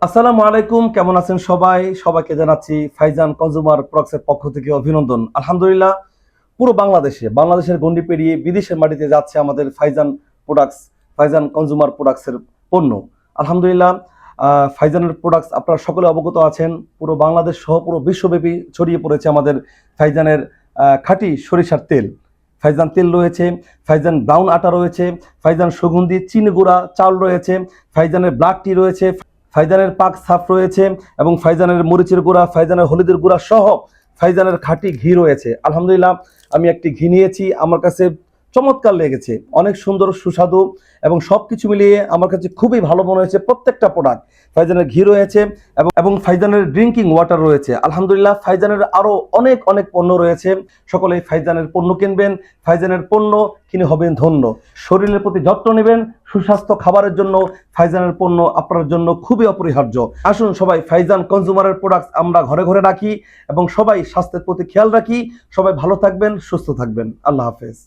আসসালামু আলাইকুম, কেমন আছেন সবাই? সবাইকে জানাচ্ছি ফাইজান কনজুমার প্রোডাক্টসের পক্ষ থেকে অভিনন্দন। আলহামদুলিল্লাহ, পুরো বাংলাদেশের গণ্ডি পেরিয়ে বিদেশের মাটিতে যাচ্ছে আমাদের ফাইজান প্রোডাক্টস, ফাইজান কনজুমার প্রোডাক্টসের পণ্য। আলহামদুলিল্লাহ, ফাইজানের প্রোডাক্টস আপনারা সকলে অবগত আছেন। পুরো বাংলাদেশ সহ পুরো বিশ্বব্যাপী ছড়িয়ে পড়েছে আমাদের ফাইজানের খাঁটি সরিষার তেল। ফাইজান তেল রয়েছে, ফাইজান ব্রাউন আটা রয়েছে, ফাইজান সুগন্ধি চিনি গুঁড়া চাল রয়েছে, ফাইজানের ব্ল্যাক টি রয়েছে, ফাইজানের পাক সাফ রয়েছে এবং ফাইজানের মরিচের গুঁড়া, ফাইজানের হলুদের গুঁড়া সহ ফাইজানের খাঁটি ঘি রয়েছে। আলহামদুলিল্লাহ, আমি একটি ঘি নিয়েছি, আমার কাছে চমৎকার লেগেছে, অনেক সুন্দর সুস্বাদু এবং সব কিছু মিলিয়ে আমার কাছে খুবই ভালো মনে হয়েছে প্রত্যেকটা প্রোডাক্ট। ফাইজানের ঘি রয়েছে এবং ফাইজানের ড্রিঙ্কিং ওয়াটার রয়েছে। আলহামদুলিল্লাহ, ফাইজানের আরও অনেক অনেক পণ্য রয়েছে। সকলেই ফাইজানের পণ্য কিনবেন, ফাইজানের পণ্য কিনে হবেন ধন্য। শরীরের প্রতি যত্ন নেবেন, সুস্বাস্থ্য খাবারের জন্য ফাইজানের পণ্য আপনার জন্য খুবই অপরিহার্য। আসুন সবাই ফাইজান কনজুমারের প্রোডাক্টস আমরা ঘরে ঘরে রাখি এবং সবাই স্বাস্থ্যের প্রতি খেয়াল রাখি। সবাই ভালো থাকবেন, সুস্থ থাকবেন। আল্লাহ হাফেজ।